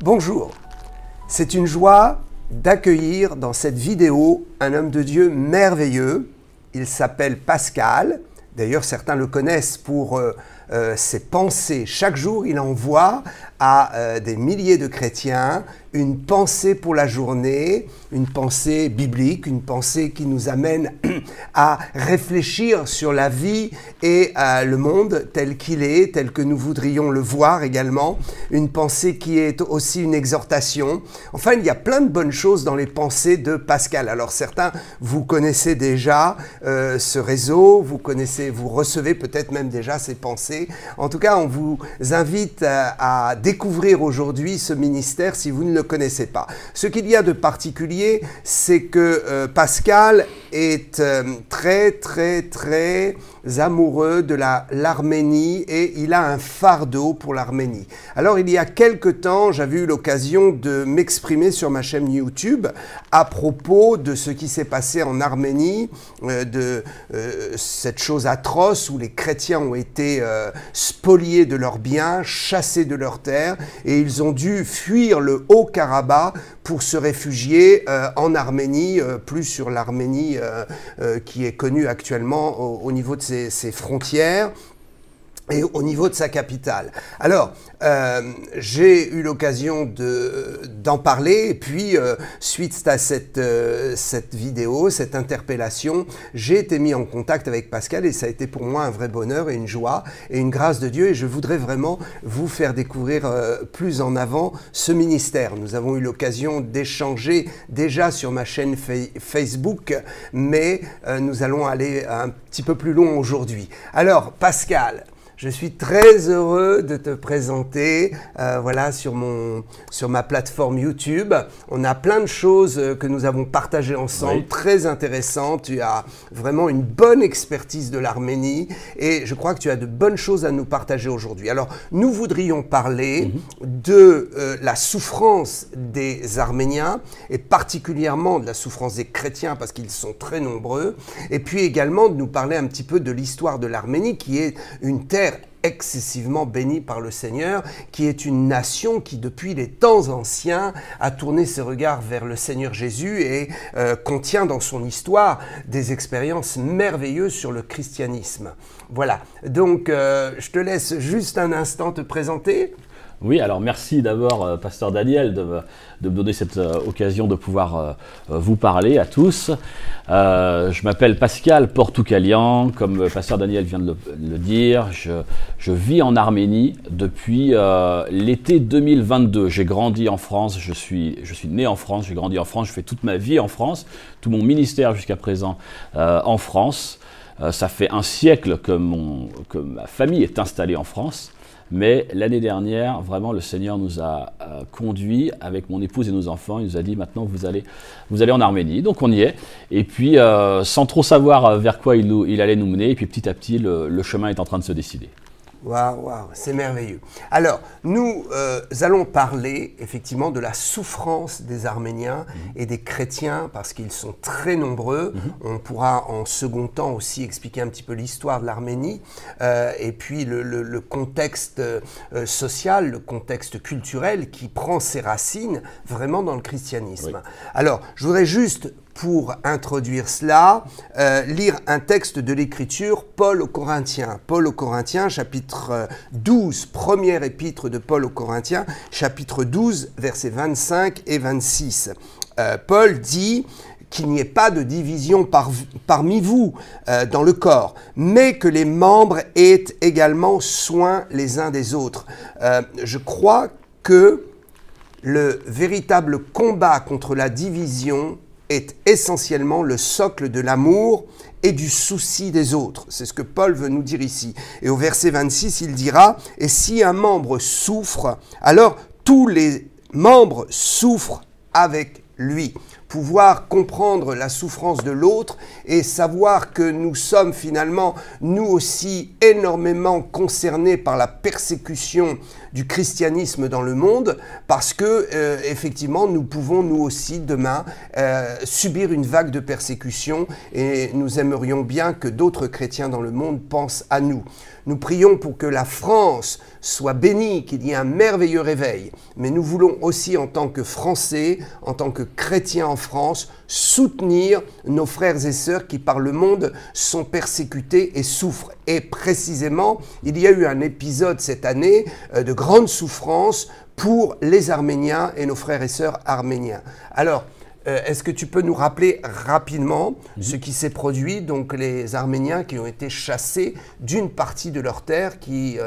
Bonjour, c'est une joie d'accueillir dans cette vidéo un homme de Dieu merveilleux. Il s'appelle Pascal. D'ailleurs, certains le connaissent pour ses pensées. Chaque jour, il envoie à des milliers de chrétiens une pensée pour la journée, une pensée biblique, une pensée qui nous amène à réfléchir sur la vie et le monde tel qu'il est, tel que nous voudrions le voir également. Une pensée qui est aussi une exhortation. Enfin, il y a plein de bonnes choses dans les pensées de Pascal. Alors certains, vous connaissez déjà ce réseau, vous recevez peut-être même déjà ces pensées. En tout cas, on vous invite à découvrir aujourd'hui ce ministère si vous ne le connaissez pas. Ce qu'il y a de particulier, c'est que Pascal est très amoureux de l'Arménie et il a un fardeau pour l'Arménie. Alors, il y a quelque temps, j'avais eu l'occasion de m'exprimer sur ma chaîne YouTube à propos de ce qui s'est passé en Arménie, de cette chose atroce où les chrétiens ont été spoliés de leurs biens, chassés de leurs terres, et ils ont dû fuir le Haut-Karabakh pour se réfugier en Arménie, plus sur l'Arménie qui est connue actuellement au niveau de ses frontières et au niveau de sa capitale. Alors, j'ai eu l'occasion d'en parler, et puis suite à cette vidéo, cette interpellation, j'ai été mis en contact avec Pascal, et ça a été pour moi un vrai bonheur et une joie et une grâce de Dieu, et je voudrais vraiment vous faire découvrir plus en avant ce ministère. Nous avons eu l'occasion d'échanger déjà sur ma chaîne Facebook, mais nous allons aller un petit peu plus loin aujourd'hui. Alors, Pascal, je suis très heureux de te présenter voilà, sur ma plateforme YouTube. On a plein de choses que nous avons partagées ensemble, oui, très intéressantes. Tu as vraiment une bonne expertise de l'Arménie et je crois que tu as de bonnes choses à nous partager aujourd'hui. Alors, nous voudrions parler de la souffrance des Arméniens et particulièrement de la souffrance des chrétiens parce qu'ils sont très nombreux, et puis également de nous parler un petit peu de l'histoire de l'Arménie qui est une terre excessivement bénie par le Seigneur, qui est une nation qui depuis les temps anciens a tourné ses regards vers le Seigneur Jésus et contient dans son histoire des expériences merveilleuses sur le christianisme. Voilà, donc je te laisse juste un instant te présenter. Oui, alors merci d'abord, Pasteur Daniel, de me donner cette occasion de pouvoir vous parler à tous. Je m'appelle Pascal Portoukalian, comme Pasteur Daniel vient de le dire. Je vis en Arménie depuis l'été 2022. J'ai grandi en France, je suis né en France, j'ai grandi en France, je fais toute ma vie en France, tout mon ministère jusqu'à présent en France. Ça fait un siècle que ma famille est installée en France. Mais l'année dernière, vraiment, le Seigneur nous a conduits avec mon épouse et nos enfants. Il nous a dit, maintenant, vous allez en Arménie. Donc, on y est. Et puis, sans trop savoir vers quoi il allait nous mener. Et puis, petit à petit, le chemin est en train de se décider. Waouh, c'est merveilleux. Alors, nous allons parler effectivement de la souffrance des Arméniens et des chrétiens parce qu'ils sont très nombreux. On pourra en second temps aussi expliquer un petit peu l'histoire de l'Arménie et puis le contexte social, le contexte culturel qui prend ses racines vraiment dans le christianisme. Oui. Alors, je voudrais juste, pour introduire cela, lire un texte de l'Écriture, Paul aux Corinthiens. Paul aux Corinthiens, chapitre 12, première épître de Paul aux Corinthiens, chapitre 12, versets 25 et 26. Paul dit qu'il n'y ait pas de division parmi vous dans le corps, mais que les membres aient également soin les uns des autres. Je crois que le véritable combat contre la division est essentiellement le socle de l'amour et du souci des autres. C'est ce que Paul veut nous dire ici. Et au verset 26, il dira « Et si un membre souffre, alors tous les membres souffrent avec lui. » pouvoir comprendre la souffrance de l'autre et savoir que nous sommes finalement, nous aussi, énormément concernés par la persécution du christianisme dans le monde, parce que, effectivement, nous pouvons, nous aussi, demain, subir une vague de persécution et nous aimerions bien que d'autres chrétiens dans le monde pensent à nous. Nous prions pour que la France soit bénie, qu'il y ait un merveilleux réveil. Mais nous voulons aussi, en tant que Français, en tant que chrétiens en France, soutenir nos frères et sœurs qui, par le monde, sont persécutés et souffrent. Et précisément, il y a eu un épisode cette année de grande souffrance pour les Arméniens et nos frères et sœurs arméniens. Alors, est-ce que tu peux nous rappeler rapidement ce qui s'est produit, donc les Arméniens qui ont été chassés d'une partie de leur terre qui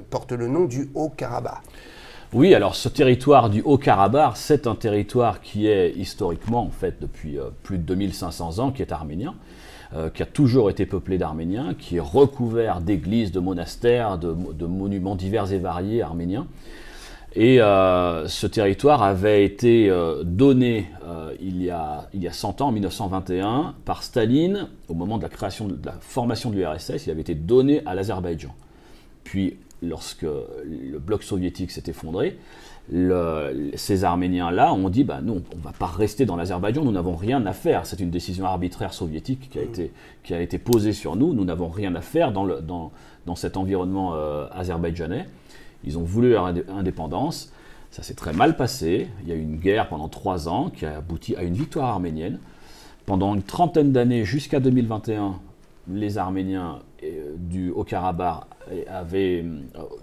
porte le nom du Haut-Karabakh? Oui, alors ce territoire du Haut-Karabakh, c'est un territoire qui est historiquement, en fait, depuis plus de 2500 ans, qui est arménien, qui a toujours été peuplé d'Arméniens, qui est recouvert d'églises, de monastères, de monuments divers et variés arméniens. Et ce territoire avait été donné il y a 100 ans, en 1921, par Staline, au moment de la création, de la formation de l'URSS, il avait été donné à l'Azerbaïdjan. Puis, lorsque le bloc soviétique s'est effondré, ces Arméniens-là ont dit bah, « nous, on ne va pas rester dans l'Azerbaïdjan, nous n'avons rien à faire. C'est une décision arbitraire soviétique qui a été posée sur nous. Nous n'avons rien à faire dans cet environnement azerbaïdjanais. » Ils ont voulu leur indépendance, ça s'est très mal passé, il y a eu une guerre pendant 3 ans qui a abouti à une victoire arménienne. Pendant une trentaine d'années, jusqu'à 2021, les Arméniens du Haut-Karabakh avaient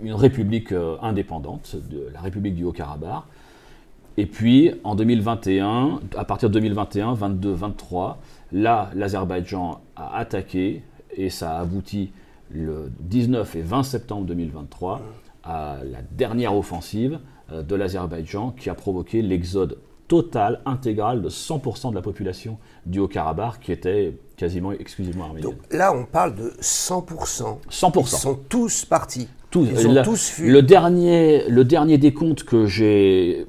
une république indépendante, la République du Haut-Karabakh. Et puis, en 2021, à partir de 2021, 22, 23, là, l'Azerbaïdjan a attaqué et ça a abouti le 19 et 20 septembre 2023 à la dernière offensive de l'Azerbaïdjan qui a provoqué l'exode total, intégral de 100% de la population du Haut-Karabakh qui était quasiment exclusivement arménienne. Donc là, on parle de 100%. 100%. Ils sont tous partis. Tous. Ils ont tous fui. Le dernier décompte que j'avais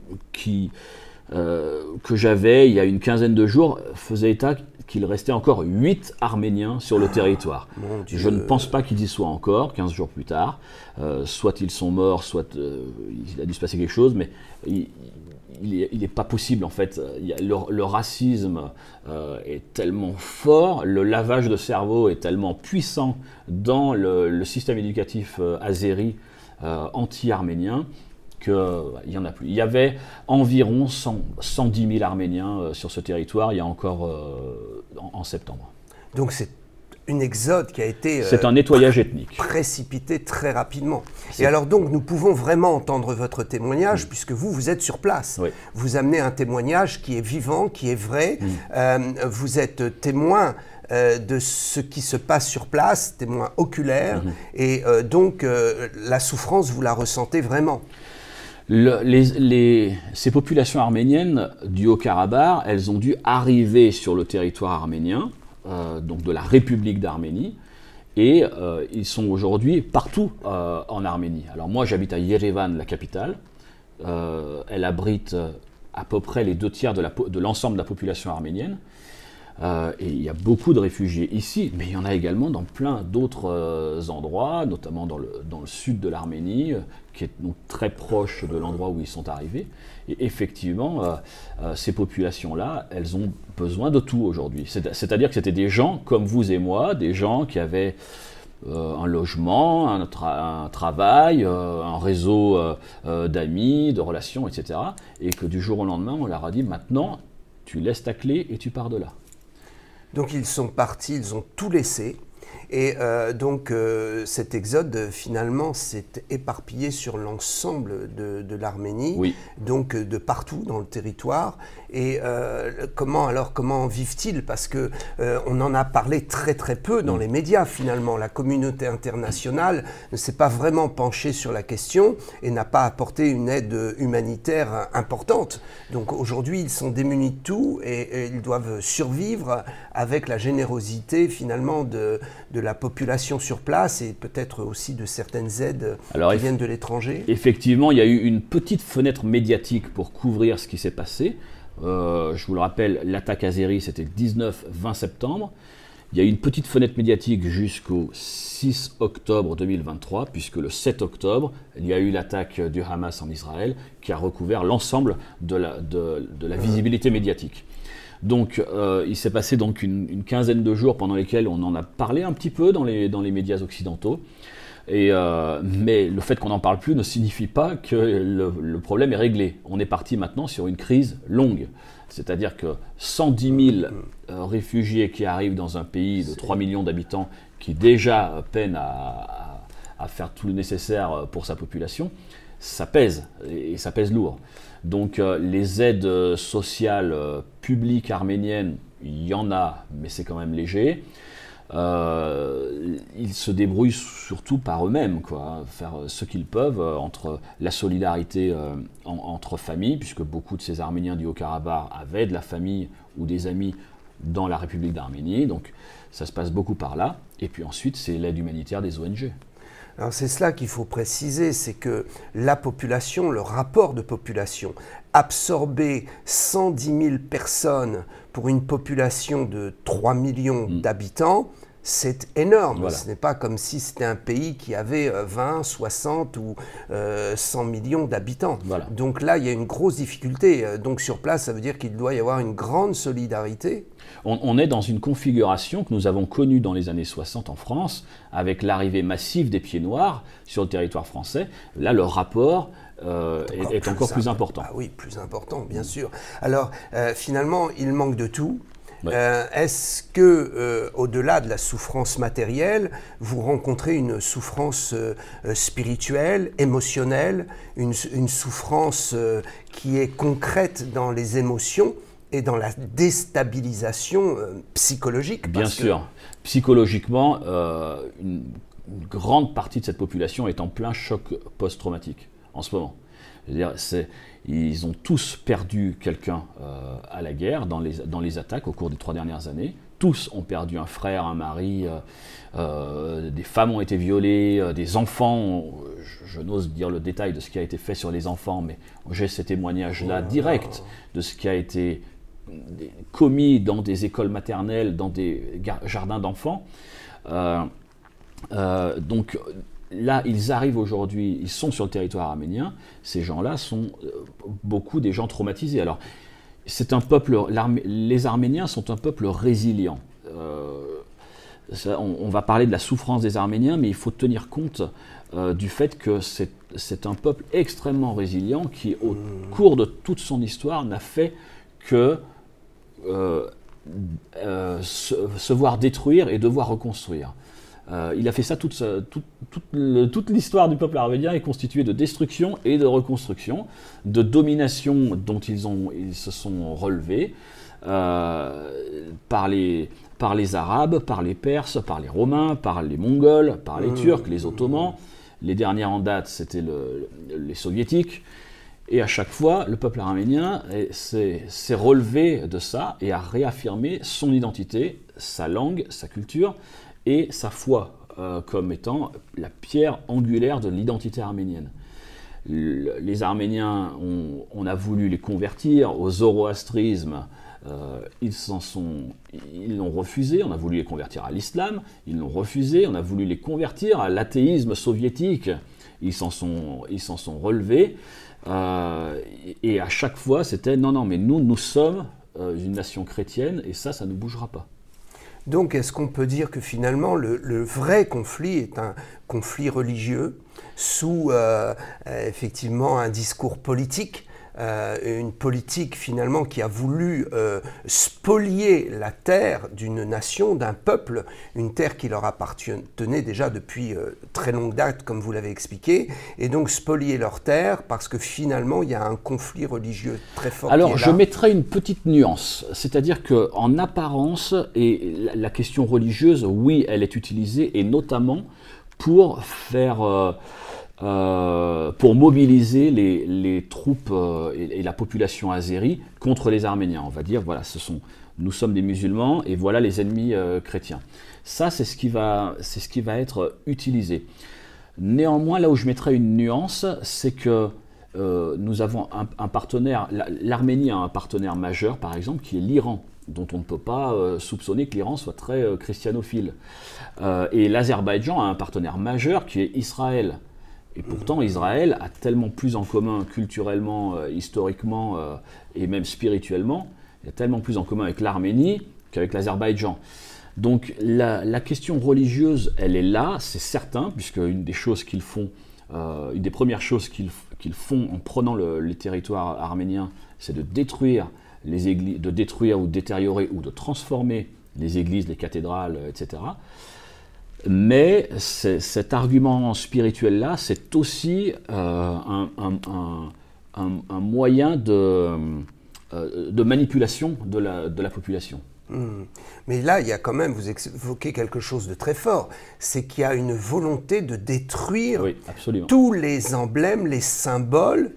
il y a une quinzaine de jours faisait état qu'il restait encore 8 Arméniens sur le territoire. Je ne pense pas qu'ils y soient encore, 15 jours plus tard. Soit ils sont morts, soit il a dû se passer quelque chose, mais il n'est pas possible en fait. Le racisme est tellement fort, le lavage de cerveau est tellement puissant dans le système éducatif azéri anti-arménien qu'il n'y en a plus. Il y avait environ 110 000 Arméniens sur ce territoire il y a encore en septembre. Donc c'est une exode qui a été c'est un nettoyage ethnique précipité très rapidement. Et alors donc nous pouvons vraiment entendre votre témoignage puisque vous êtes sur place. Oui. Vous amenez un témoignage qui est vivant, qui est vrai. Vous êtes témoin de ce qui se passe sur place, témoin oculaire. Et donc la souffrance, vous la ressentez vraiment. Ces populations arméniennes du Haut-Karabakh, elles ont dû arriver sur le territoire arménien, donc de la République d'Arménie, et ils sont aujourd'hui partout en Arménie. Alors moi j'habite à Yerevan, la capitale, elle abrite à peu près les 2/3 de l'ensemble de la population arménienne, et il y a beaucoup de réfugiés ici, mais il y en a également dans plein d'autres endroits, notamment dans le sud de l'Arménie, qui est donc très proche de l'endroit où ils sont arrivés. Et effectivement, ces populations-là, elles ont besoin de tout aujourd'hui. C'est-à-dire que c'était des gens comme vous et moi, des gens qui avaient un logement, un travail, un réseau d'amis, de relations, etc. Et que du jour au lendemain, on leur a dit, maintenant, tu laisses ta clé et tu pars de là. Donc ils sont partis, ils ont tout laissé. Et donc cet exode finalement s'est éparpillé sur l'ensemble de l'Arménie, oui. Donc de partout dans le territoire. Et comment vivent-ils? Parce que on en a parlé très très peu dans les médias finalement. La communauté internationale ne s'est pas vraiment penchée sur la question et n'a pas apporté une aide humanitaire importante. Donc aujourd'hui ils sont démunis de tout et ils doivent survivre avec la générosité finalement de la population sur place et peut-être aussi de certaines aides qui viennent de l'étranger. Effectivement, il y a eu une petite fenêtre médiatique pour couvrir ce qui s'est passé. Je vous le rappelle, l'attaque azérie, c'était 19-20 septembre. Il y a eu une petite fenêtre médiatique jusqu'au 6 octobre 2023, puisque le 7 octobre, il y a eu l'attaque du Hamas en Israël qui a recouvert l'ensemble de la visibilité médiatique. Donc il s'est passé donc une quinzaine de jours pendant lesquels on en a parlé un petit peu dans les médias occidentaux. Mais le fait qu'on n'en parle plus ne signifie pas que le problème est réglé. On est parti maintenant sur une crise longue. C'est-à-dire que 110 000 réfugiés qui arrivent dans un pays de 3 millions d'habitants qui déjà peine à faire tout le nécessaire pour sa population, ça pèse, et ça pèse lourd. Donc les aides sociales publiques arméniennes, il y en a, mais c'est quand même léger. Ils se débrouillent surtout par eux-mêmes, faire ce qu'ils peuvent entre la solidarité entre familles, puisque beaucoup de ces Arméniens du Haut-Karabakh avaient de la famille ou des amis dans la République d'Arménie, donc ça se passe beaucoup par là. Et puis ensuite, c'est l'aide humanitaire des ONG. Alors c'est cela qu'il faut préciser, c'est que la population, le rapport de population, absorber 110 000 personnes pour une population de 3 millions d'habitants, c'est énorme. Voilà. Ce n'est pas comme si c'était un pays qui avait 20, 60 ou 100 millions d'habitants. Voilà. Donc là, il y a une grosse difficulté. Donc sur place, ça veut dire qu'il doit y avoir une grande solidarité. On est dans une configuration que nous avons connue dans les années 60 en France, avec l'arrivée massive des pieds noirs sur le territoire français. Là, le rapport est encore plus important. Ah oui, plus important, bien sûr. Alors, finalement, il manque de tout. Ouais. Est-ce que, au-delà de la souffrance matérielle, vous rencontrez une souffrance spirituelle, émotionnelle, une souffrance qui est concrète dans les émotions et dans la déstabilisation psychologique? Bien sûr. Psychologiquement, une grande partie de cette population est en plein choc post-traumatique en ce moment. Je veux dire, ils ont tous perdu quelqu'un à la guerre, dans les attaques au cours des 3 dernières années. Tous ont perdu un frère, un mari, des femmes ont été violées, des enfants, je n'ose dire le détail de ce qui a été fait sur les enfants, mais j'ai ces témoignages-là directs de ce qui a été commis dans des écoles maternelles, dans des jardins d'enfants. Donc là, ils arrivent aujourd'hui, ils sont sur le territoire arménien. Ces gens-là sont beaucoup des gens traumatisés. Alors, c'est un peuple, les Arméniens sont un peuple résilient. On va parler de la souffrance des Arméniens, mais il faut tenir compte du fait que c'est un peuple extrêmement résilient qui, au cours de toute son histoire, n'a fait que se voir détruire et devoir reconstruire. Il a fait ça, toute l'histoire du peuple arménien est constituée de destruction et de reconstruction, de domination dont ils se sont relevés par les Arabes, par les Perses, par les Romains, par les Mongols, par les Turcs, les Ottomans. Les dernières en date, c'était les Soviétiques. Et à chaque fois, le peuple arménien s'est relevé de ça et a réaffirmé son identité, sa langue, sa culture et sa foi comme étant la pierre angulaire de l'identité arménienne. Les Arméniens, on a voulu les convertir au zoroastrisme, ils l'ont refusé. On a voulu les convertir à l'islam, ils l'ont refusé. On a voulu les convertir à l'athéisme soviétique, ils s'en sont relevés. Et à chaque fois, c'était non, mais nous sommes une nation chrétienne et ça ne bougera pas. Donc, est-ce qu'on peut dire que finalement, le vrai conflit est un conflit religieux sous effectivement un discours politique, une politique finalement qui a voulu spolier la terre d'une nation, d'un peuple, une terre qui leur appartenait déjà depuis très longue date, comme vous l'avez expliqué, et donc spolier leur terre parce que finalement il y a un conflit religieux très fort. Alors je mettrai une petite nuance, c'est-à-dire qu'en apparence, et la question religieuse, oui, elle est utilisée, et notamment pour faire... pour mobiliser les troupes et la population azérie contre les Arméniens. On va dire, voilà, nous sommes des musulmans et voilà les ennemis chrétiens. Ça, c'est ce qui va être utilisé. Néanmoins, là où je mettrais une nuance, c'est que nous avons un partenaire, l'Arménie a un partenaire majeur, par exemple, qui est l'Iran, dont on ne peut pas soupçonner que l'Iran soit très christianophile. Et l'Azerbaïdjan a un partenaire majeur qui est Israël. Et pourtant, Israël a tellement plus en commun culturellement, historiquement et même spirituellement, il y a tellement plus en commun avec l'Arménie qu'avec l'Azerbaïdjan. Donc la question religieuse, elle est là, c'est certain, puisque une des choses qu'ils font, une des premières choses qu'ils font en prenant les territoires arméniens, c'est de détruire les églises, de détruire ou de détériorer ou de transformer les églises, les cathédrales, etc. Mais cet argument spirituel-là, c'est aussi un moyen de manipulation de la population. Mais là, il y a quand même, vous évoquez quelque chose de très fort, c'est qu'il y a une volonté de détruire tous les emblèmes, les symboles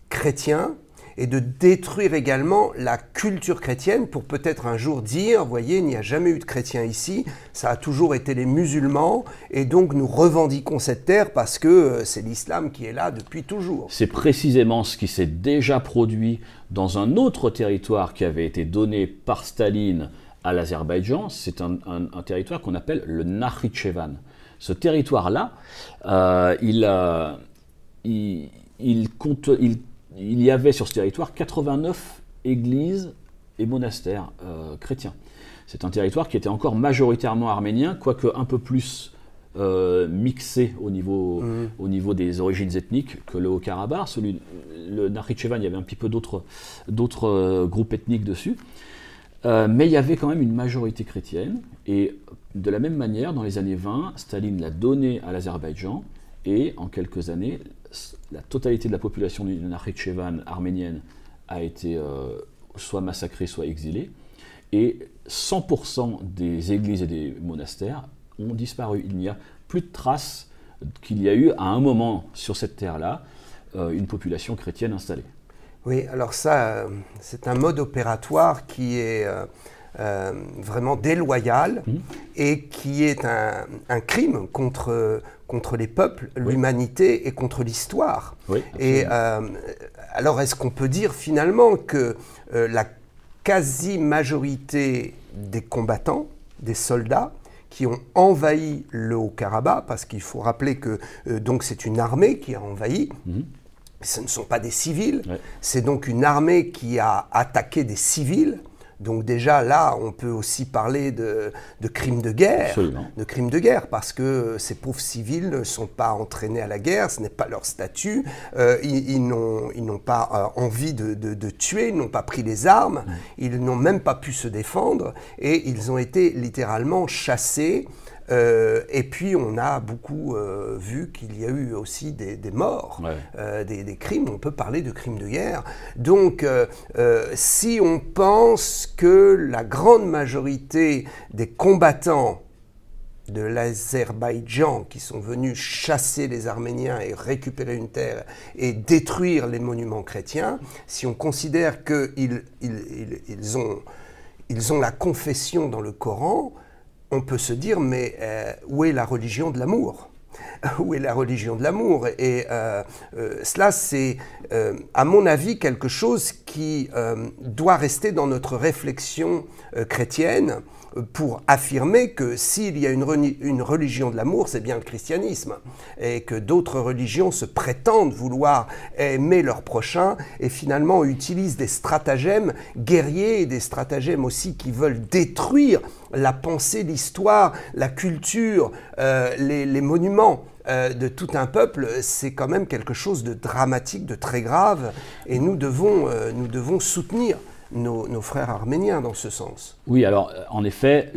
chrétiens, et de détruire également la culture chrétienne pour peut-être un jour dire, voyez, il n'y a jamais eu de chrétiens ici, ça a toujours été les musulmans, et donc nous revendiquons cette terre parce que c'est l'islam qui est là depuis toujours. C'est précisément ce qui s'est déjà produit dans un autre territoire qui avait été donné par Staline à l'Azerbaïdjan. C'est un territoire qu'on appelle le Nakhichevan. Ce territoire-là, il y avait sur ce territoire 89 églises et monastères chrétiens. C'est un territoire qui était encore majoritairement arménien, quoique un peu plus mixé au niveau des origines ethniques que le Haut-Karabakh. Le Nakhichevan, il y avait un petit peu d'autres groupes ethniques dessus. Mais il y avait quand même une majorité chrétienne. Et de la même manière, dans les années 20, Staline l'a donné à l'Azerbaïdjan. Et en quelques années, la totalité de la population du Nakhichevan arménienne a été soit massacrée, soit exilée. Et 100% des églises et des monastères ont disparu. Il n'y a plus de traces qu'il y a eu à un moment sur cette terre-là une population chrétienne installée. Oui, alors ça, c'est un mode opératoire qui est vraiment déloyal et qui est un crime contre les peuples, l'humanité et contre l'histoire. Oui, et alors, est-ce qu'on peut dire finalement que la quasi-majorité des combattants, des soldats, qui ont envahi le Haut-Karabakh, parce qu'il faut rappeler que donc c'est une armée qui a envahi, ce ne sont pas des civils, c'est donc une armée qui a attaqué des civils. Donc déjà là, on peut aussi parler de crimes de guerre, parce que ces pauvres civils ne sont pas entraînés à la guerre, ce n'est pas leur statut, ils n'ont pas envie de tuer, ils n'ont pas pris les armes, ils n'ont même pas pu se défendre, et ils ont été littéralement chassés. Et puis on a beaucoup vu qu'il y a eu aussi des morts, des crimes, on peut parler de crimes de guerre. Donc si on pense que la grande majorité des combattants de l'Azerbaïdjan qui sont venus chasser les Arméniens et récupérer une terre et détruire les monuments chrétiens, si on considère qu'ils ont la confession dans le Coran, on peut se dire, mais où est la religion de l'amour ? Où est la religion de l'amour ? Et cela, c'est, à mon avis, quelque chose qui doit rester dans notre réflexion chrétienne pour affirmer que s'il y a une religion de l'amour, c'est bien le christianisme, et que d'autres religions se prétendent vouloir aimer leur prochain et finalement utilisent des stratagèmes guerriers et des stratagèmes aussi qui veulent détruire la pensée, l'histoire, la culture, les monuments de tout un peuple. C'est quand même quelque chose de dramatique, de très grave, et nous devons soutenir nos frères arméniens dans ce sens. Oui, alors en effet,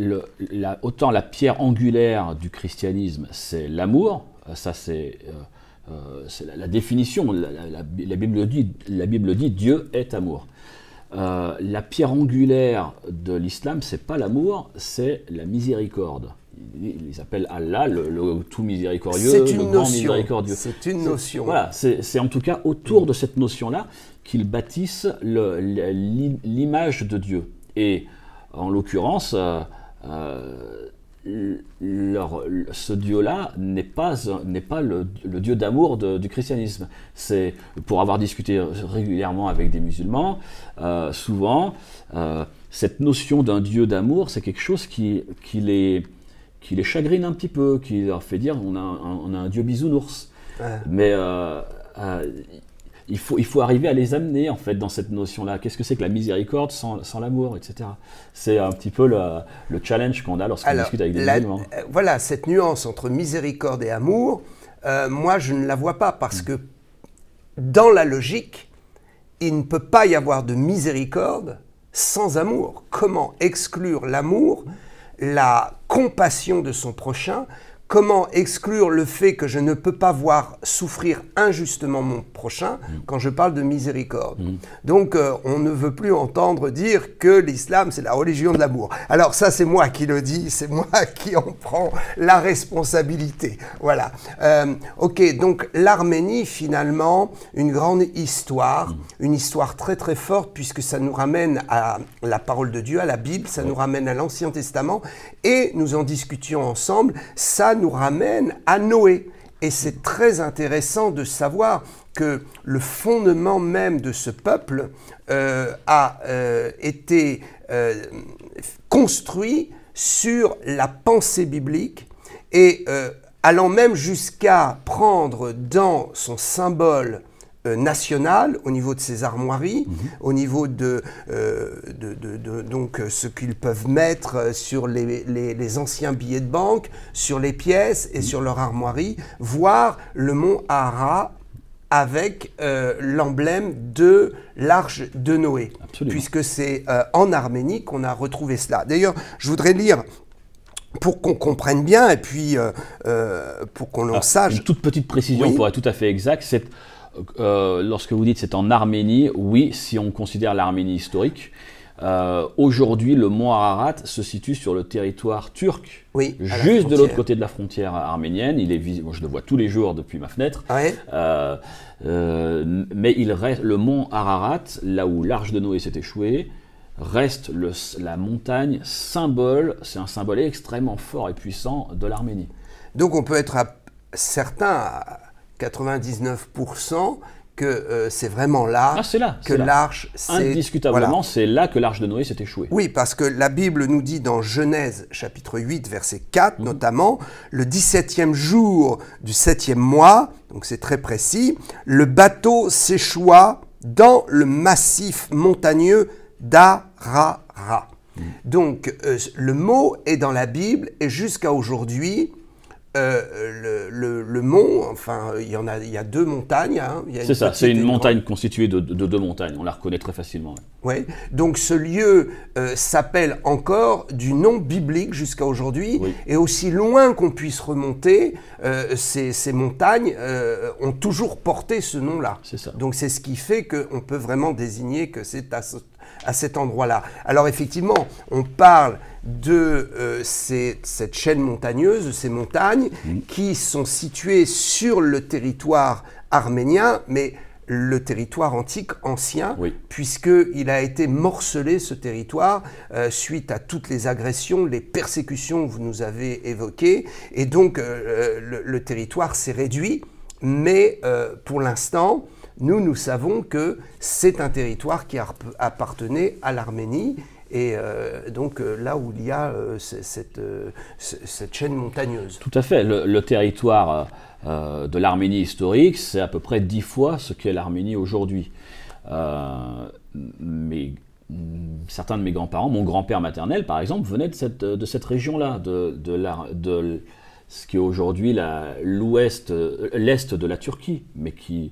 autant la pierre angulaire du christianisme, c'est l'amour, ça c'est la définition, la Bible dit Dieu est amour. La pierre angulaire de l'islam, c'est pas l'amour, c'est la miséricorde. Ils appellent Allah le tout miséricordieux, le grand miséricordieux. C'est une notion. Voilà, c'est en tout cas autour de cette notion-là qu'ils bâtissent l'image de Dieu. Et en l'occurrence, ce Dieu-là n'est pas le Dieu d'amour du christianisme. C'est, pour avoir discuté régulièrement avec des musulmans, souvent, cette notion d'un Dieu d'amour, c'est quelque chose qui les chagrine un petit peu, qui leur fait dire on a un Dieu bisounours. Ouais. Mais il faut arriver à les amener en fait dans cette notion-là. Qu'est-ce que c'est que la miséricorde sans l'amour, etc. C'est un petit peu le challenge qu'on a lorsqu'on discute avec des musulmans. Voilà, cette nuance entre miséricorde et amour, moi je ne la vois pas parce que dans la logique, il ne peut pas y avoir de miséricorde sans amour. Comment exclure l'amour, la compassion de son prochain? Comment exclure le fait que je ne peux pas voir souffrir injustement mon prochain quand je parle de miséricorde? Donc, on ne veut plus entendre dire que l'islam, c'est la religion de l'amour. Alors ça, c'est moi qui le dis, c'est moi qui en prends la responsabilité. Voilà. Ok, donc l'Arménie, finalement, une grande histoire, une histoire très très forte, puisque ça nous ramène à la parole de Dieu, à la Bible, ça nous ramène à l'Ancien Testament, et nous en discutions ensemble, ça nous ramène à Noé. Et c'est très intéressant de savoir que le fondement même de ce peuple a été construit sur la pensée biblique et allant même jusqu'à prendre dans son symbole national, au niveau de ses armoiries, au niveau de donc, ce qu'ils peuvent mettre sur les anciens billets de banque, sur les pièces et sur leur armoirie, voir le mont Ara avec l'emblème de l'arche de Noé. Absolument. Puisque c'est en Arménie qu'on a retrouvé cela. D'ailleurs, je voudrais lire pour qu'on comprenne bien et puis pour qu'on en sache. Une toute petite précision pour être tout à fait exact, c'est lorsque vous dites c'est en Arménie, oui, si on considère l'Arménie historique, aujourd'hui le mont Ararat se situe sur le territoire turc, juste de l'autre côté de la frontière arménienne. Il est visible, moi je le vois tous les jours depuis ma fenêtre, mais il reste, le mont Ararat, là où l'arche de Noé s'est échouée, reste la montagne symbole, c'est un symbole extrêmement fort et puissant de l'Arménie. Donc on peut être certain 99% que c'est vraiment là, que l'arche... Indiscutablement, c'est là que l'arche de Noé s'est échouée. Oui, parce que la Bible nous dit dans Genèse, chapitre 8, verset 4, notamment, le 17e jour du 7e mois, donc c'est très précis, le bateau s'échoua dans le massif montagneux d'Ararat. Donc, le mot est dans la Bible et jusqu'à aujourd'hui, le mont, enfin, il y a deux montagnes. Hein, c'est ça, c'est une montagne constituée de deux montagnes, on la reconnaît très facilement. Oui, donc ce lieu s'appelle encore du nom biblique jusqu'à aujourd'hui, et aussi loin qu'on puisse remonter, ces montagnes ont toujours porté ce nom-là. C'est ça. Donc c'est ce qui fait qu'on peut vraiment désigner que c'est à cet endroit-là. Alors effectivement, on parle de cette chaîne montagneuse, de ces montagnes qui sont situées sur le territoire arménien, mais le territoire antique ancien, puisqu'il a été morcelé, ce territoire, suite à toutes les agressions, les persécutions que vous nous avez évoquées, et donc le territoire s'est réduit, mais pour l'instant, nous savons que c'est un territoire qui appartenait à l'Arménie, et donc là où il y a cette chaîne montagneuse. Tout à fait. Le territoire de l'Arménie historique, c'est à peu près 10 fois ce qu'est l'Arménie aujourd'hui. Mais certains de mes grands-parents, mon grand-père maternel par exemple, venait de cette région-là, de ce qui est aujourd'hui l'est de la Turquie, mais qui,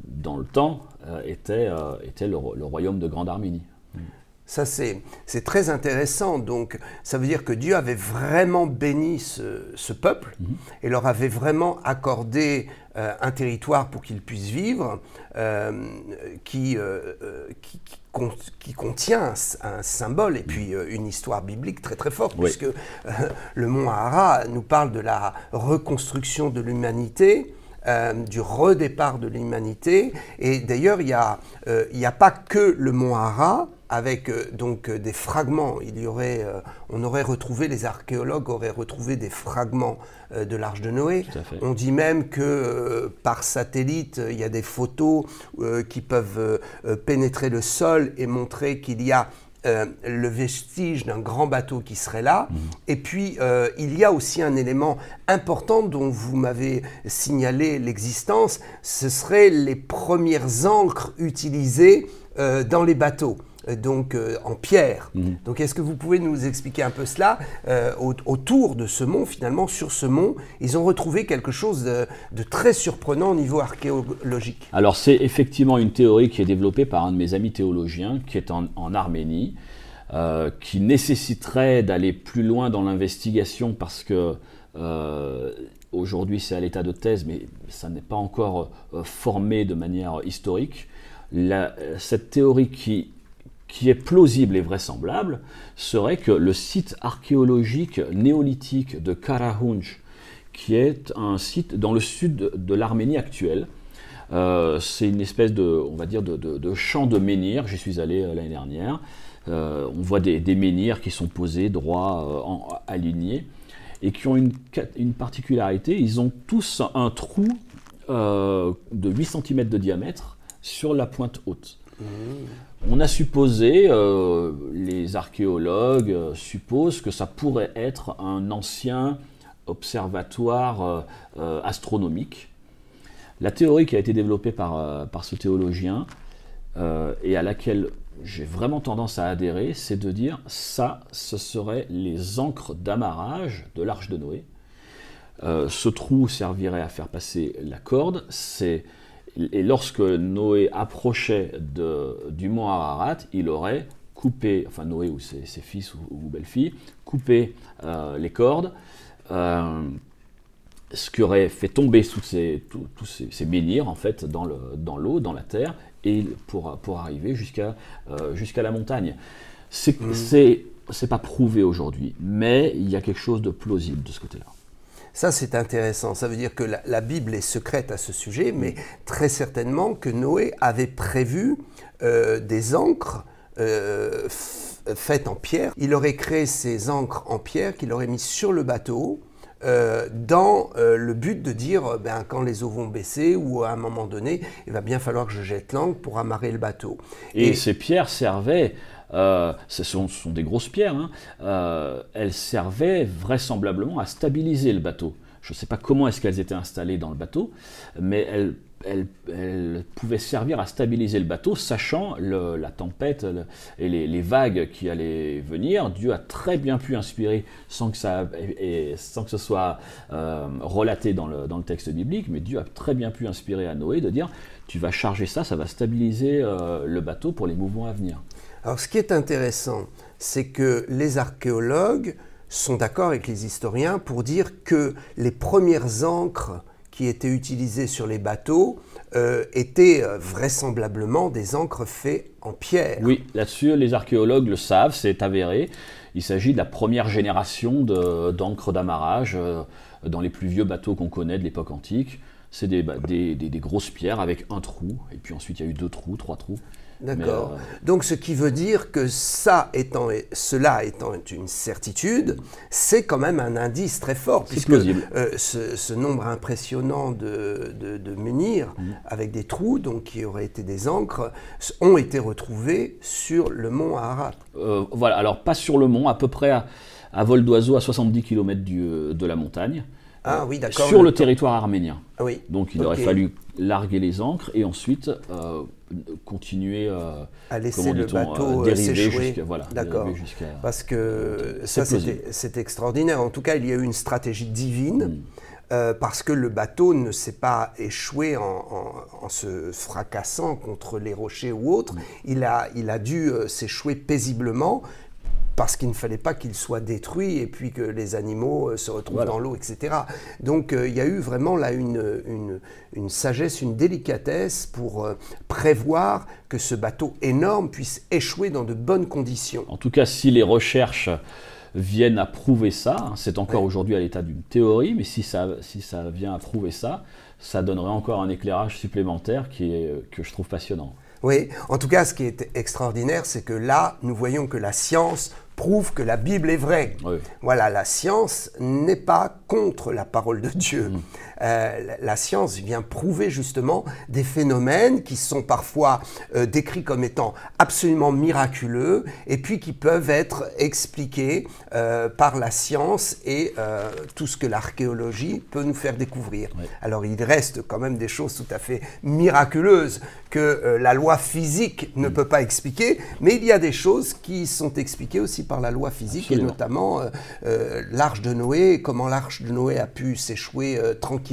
dans le temps, était le royaume de Grande Arménie. Ça, c'est très intéressant. Donc, ça veut dire que Dieu avait vraiment béni ce peuple et leur avait vraiment accordé un territoire pour qu'ils puissent vivre, qui contient un symbole et puis une histoire biblique très très forte, puisque le mont Ara nous parle de la reconstruction de l'humanité, du redépart de l'humanité. Et d'ailleurs, il n'y a pas que le mont Ara avec donc des fragments. On aurait retrouvé, les archéologues auraient retrouvé des fragments de l'Arche de Noé. On dit même que par satellite, il y a des photos qui peuvent pénétrer le sol et montrer qu'il y a le vestige d'un grand bateau qui serait là. Et puis, il y a aussi un élément important dont vous m'avez signalé l'existence, ce seraient les premières ancres utilisées dans les bateaux. Donc en pierre. Donc est-ce que vous pouvez nous expliquer un peu cela autour de ce mont, finalement, sur ce mont, ils ont retrouvé quelque chose de très surprenant au niveau archéologique. Alors c'est effectivement une théorie qui est développée par un de mes amis théologiens qui est en Arménie, qui nécessiterait d'aller plus loin dans l'investigation parce que aujourd'hui c'est à l'état de thèse, mais ça n'est pas encore formé de manière historique. Cette théorie qui est plausible et vraisemblable, serait que le site archéologique néolithique de Karahunj, qui est un site dans le sud de l'Arménie actuelle, c'est une espèce on va dire, de champ de menhirs. J'y suis allé l'année dernière. On voit des menhirs qui sont posés droits, alignés, et qui ont une particularité. Ils ont tous un trou de 8 cm de diamètre sur la pointe haute. On a supposé, les archéologues supposent que ça pourrait être un ancien observatoire astronomique. La théorie qui a été développée par ce théologien et à laquelle j'ai vraiment tendance à adhérer, c'est de dire ça, ce seraient les ancres d'amarrage de l'Arche de Noé. Ce trou servirait à faire passer la corde. Et lorsque Noé approchait du mont Ararat, il aurait coupé, enfin Noé ou ses fils ou belles-filles, coupé les cordes, ce qui aurait fait tomber tous ces menhirs en fait dans l'eau, dans la terre, et pour arriver jusqu'à la montagne. C'est pas prouvé aujourd'hui, mais il y a quelque chose de plausible de ce côté-là. Ça, c'est intéressant. Ça veut dire que la Bible est secrète à ce sujet, mais très certainement que Noé avait prévu des ancres faites en pierre. Il aurait créé ces ancres en pierre qu'il aurait mis sur le bateau dans le but de dire quand les eaux vont baisser ou à un moment donné, il va bien falloir que je jette l'ancre pour amarrer le bateau. Et ces pierres servaient... ce sont des grosses pierres, hein. Elles servaient vraisemblablement à stabiliser le bateau. Je ne sais pas comment est-ce qu'elles étaient installées dans le bateau, mais elles pouvaient servir à stabiliser le bateau, sachant la tempête et les vagues qui allaient venir. Dieu a très bien pu inspirer, sans que ce soit relaté dans le texte biblique, mais Dieu a très bien pu inspirer à Noé de dire « tu vas charger ça, ça va stabiliser le bateau pour les mouvements à venir ». Alors, ce qui est intéressant, c'est que les archéologues sont d'accord avec les historiens pour dire que les premières ancres qui étaient utilisées sur les bateaux étaient vraisemblablement des ancres faites en pierre. Oui, là-dessus, les archéologues le savent, c'est avéré. Il s'agit de la première génération d'encre d'amarrage dans les plus vieux bateaux qu'on connaît de l'époque antique. C'est des grosses pierres avec un trou, et puis ensuite il y a eu 2 trous, 3 trous. D'accord. Donc ce qui veut dire que cela étant une certitude, c'est quand même un indice très fort, puisque ce nombre impressionnant de menhirs avec des trous, donc qui auraient été des ancres, ont été retrouvés sur le mont Ararat. Voilà, alors pas sur le mont, à peu près à vol d'oiseau à 70 km de la montagne. Ah oui, d'accord. Sur le territoire arménien. Ah oui. Donc il aurait fallu larguer les ancres et ensuite continuer à laisser le bateau s'échouer. Voilà, d'accord. Parce que ça, c'est extraordinaire. En tout cas, il y a eu une stratégie divine. Parce que le bateau ne s'est pas échoué en se fracassant contre les rochers ou autres. Il a dû s'échouer paisiblement, parce qu'il ne fallait pas qu'il soit détruit et puis que les animaux se retrouvent dans l'eau, etc. Donc il y a eu vraiment là une sagesse, une délicatesse pour prévoir que ce bateau énorme puisse échouer dans de bonnes conditions. En tout cas, si les recherches viennent à prouver ça, c'est encore aujourd'hui à l'état d'une théorie, mais si ça vient à prouver ça, ça donnerait encore un éclairage supplémentaire que je trouve passionnant. Oui, en tout cas, ce qui est extraordinaire, c'est que là, nous voyons que la science prouve que la Bible est vraie. Oui. Voilà, la science n'est pas contre la parole de Dieu. La science vient prouver justement des phénomènes qui sont parfois décrits comme étant absolument miraculeux et puis qui peuvent être expliqués par la science et tout ce que l'archéologie peut nous faire découvrir. Oui. Alors il reste quand même des choses tout à fait miraculeuses que la loi physique ne peut pas expliquer, mais il y a des choses qui sont expliquées aussi par la loi physique. Absolument. Et notamment l'arche de Noé, comment l'arche de Noé a pu s'échouer tranquillement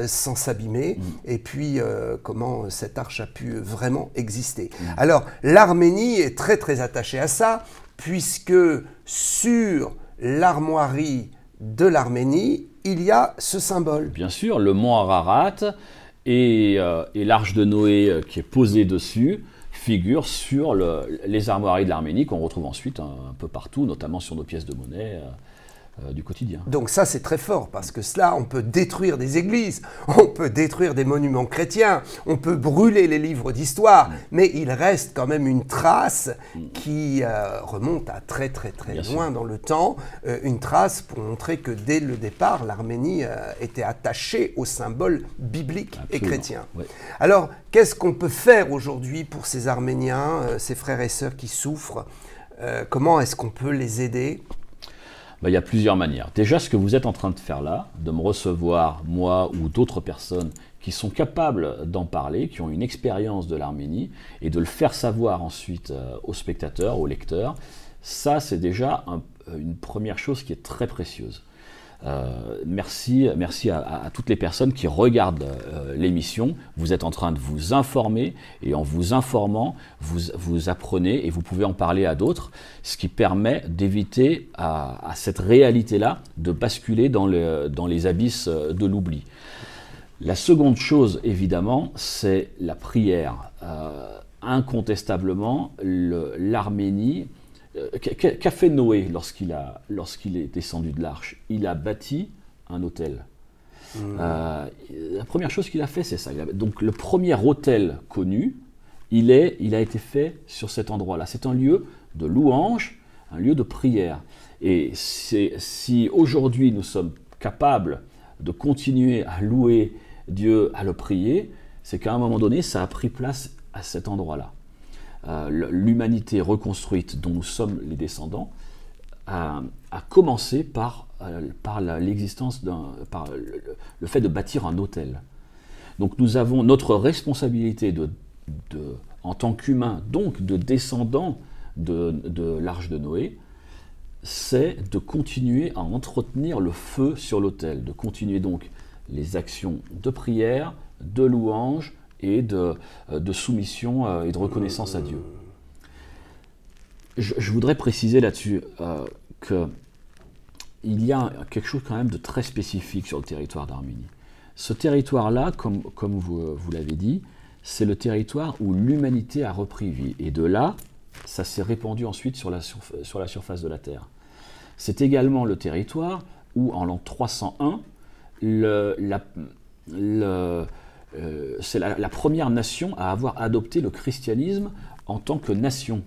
sans s'abîmer, et puis comment cette arche a pu vraiment exister. Alors l'Arménie est très très attachée à ça, puisque sur l'armoirie de l'Arménie, il y a ce symbole. Bien sûr, le mont Ararat et l'arche de Noé qui est posée dessus figure sur les armoiries de l'Arménie qu'on retrouve ensuite un peu partout, notamment sur nos pièces de monnaie du quotidien. Donc ça, c'est très fort, parce que cela, on peut détruire des églises, on peut détruire des monuments chrétiens, on peut brûler les livres d'histoire, mais il reste quand même une trace qui remonte à très très très Bien loin sûr. Dans le temps, une trace pour montrer que dès le départ, l'Arménie était attachée aux symboles bibliques et chrétiens. Oui. Alors, qu'est-ce qu'on peut faire aujourd'hui pour ces Arméniens, ces frères et sœurs qui souffrent? Comment est-ce qu'on peut les aider? Il y a plusieurs manières. Déjà, ce que vous êtes en train de faire là, de me recevoir, moi ou d'autres personnes qui sont capables d'en parler, qui ont une expérience de l'Arménie, et de le faire savoir ensuite aux spectateurs, aux lecteurs, ça c'est déjà une première chose qui est très précieuse. Merci à toutes les personnes qui regardent l'émission. Vous êtes en train de vous informer et en vous informant, vous apprenez et vous pouvez en parler à d'autres, ce qui permet d'éviter à cette réalité-là de basculer dans les abysses de l'oubli. La seconde chose, évidemment, c'est la prière. Incontestablement, l'Arménie... Qu'a fait Noé lorsqu'il est descendu de l'arche? Il a bâti un autel. La première chose qu'il a fait, c'est ça. Donc le premier autel connu, il a été fait sur cet endroit-là. C'est un lieu de louange, un lieu de prière. Et si aujourd'hui nous sommes capables de continuer à louer Dieu, à le prier, c'est qu'à un moment donné, ça a pris place à cet endroit-là. L'humanité reconstruite dont nous sommes les descendants a commencé par l'existence par le fait de bâtir un autel. Donc nous avons notre responsabilité en tant qu'humains, donc de descendants de l'arche de Noé, c'est de continuer à entretenir le feu sur l'autel, de continuer donc les actions de prière, de louange, et de soumission et de reconnaissance à Dieu. Je voudrais préciser là-dessus qu'il y a quelque chose quand même de très spécifique sur le territoire d'Arménie. Ce territoire-là, comme vous l'avez dit, c'est le territoire où l'humanité a repris vie. Et de là, ça s'est répandu ensuite sur la surface de la Terre. C'est également le territoire où, en l'an 301, c'est la première nation à avoir adopté le christianisme en tant que nation.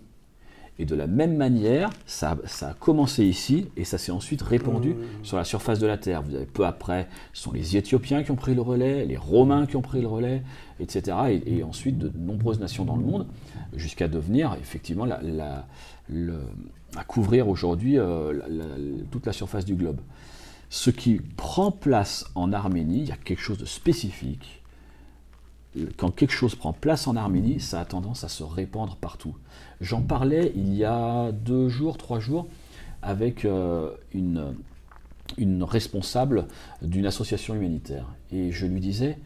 Et de la même manière, ça a commencé ici et ça s'est ensuite répandu sur la surface de la terre. Vous avez peu après, ce sont les Éthiopiens qui ont pris le relais, les Romains qui ont pris le relais, etc. Et ensuite de nombreuses nations dans le monde, jusqu'à devenir effectivement à couvrir aujourd'hui toute la surface du globe. Ce qui prend place en Arménie, il y a quelque chose de spécifique. Quand quelque chose prend place en Arménie, ça a tendance à se répandre partout. J'en parlais il y a 2 jours, 3 jours, avec une responsable d'une association humanitaire. Et je lui disais,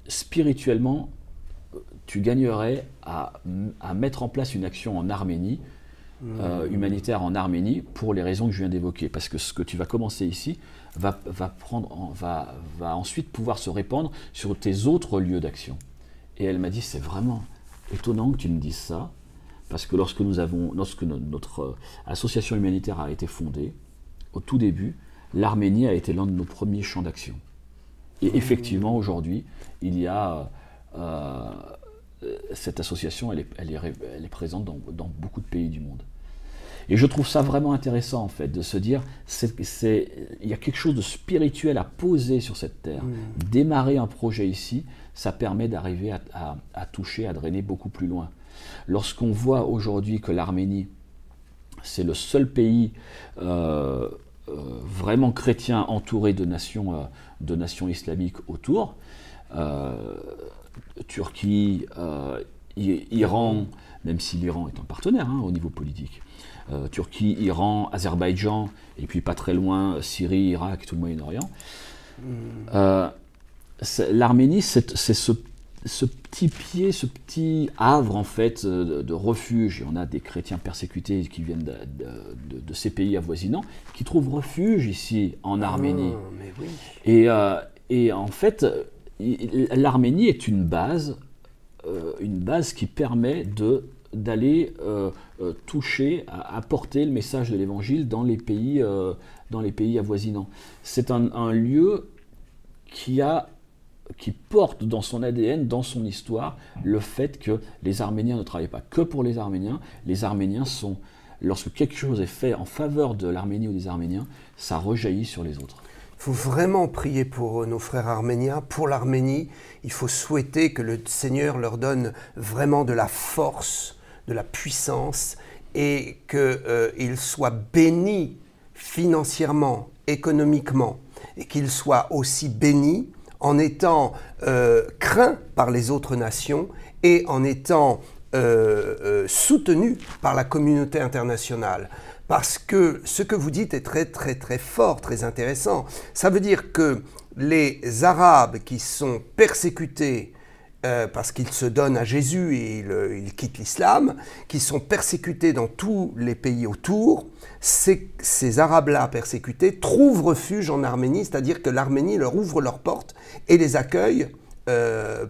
spirituellement, tu gagnerais à mettre en place une action en Arménie, humanitaire en Arménie, pour les raisons que je viens d'évoquer. Parce que ce que tu vas commencer ici va ensuite pouvoir se répandre sur tes autres lieux d'action. Et elle m'a dit, c'est vraiment étonnant que tu me dises ça, parce que lorsque notre association humanitaire a été fondée, au tout début, l'Arménie a été l'un de nos premiers champs d'action. Et effectivement, aujourd'hui, il y a cette association, elle est présente dans beaucoup de pays du monde. Et je trouve ça vraiment intéressant, en fait, de se dire, il y a quelque chose de spirituel à poser sur cette terre. Démarrer un projet ici, ça permet d'arriver à toucher, à drainer beaucoup plus loin. Lorsqu'on voit aujourd'hui que l'Arménie, c'est le seul pays vraiment chrétien entouré de nations islamiques autour, Turquie, Iran, même si l'Iran est un partenaire au niveau politique, Turquie, Iran, Azerbaïdjan, et puis pas très loin, Syrie, Irak, tout le Moyen-Orient. L'Arménie, c'est ce petit pied, ce petit havre en fait de refuge. Il y en a des chrétiens persécutés qui viennent de ces pays avoisinants, qui trouvent refuge ici en Arménie. Mais oui. Et en fait, l'Arménie est une base qui permet d'aller toucher, apporter le message de l'Évangile dans les pays avoisinants. C'est un lieu qui porte dans son ADN, dans son histoire, le fait que les Arméniens ne travaillent pas que pour les Arméniens. Les Arméniens sont, lorsque quelque chose est fait en faveur de l'Arménie ou des Arméniens, ça rejaillit sur les autres. Il faut vraiment prier pour nos frères arméniens, pour l'Arménie. Il faut souhaiter que le Seigneur leur donne vraiment de la force, de la puissance, et qu'ils soient bénis financièrement, économiquement, et qu'ils soient aussi bénis en étant craints par les autres nations et en étant soutenus par la communauté internationale. Parce que ce que vous dites est très très très fort, très intéressant. Ça veut dire que les Arabes qui sont persécutés parce qu'ils se donnent à Jésus et ils quittent l'islam, qui sont persécutés dans tous les pays autour, ces Arabes-là persécutés trouvent refuge en Arménie, c'est-à-dire que l'Arménie leur ouvre leurs portes et les accueille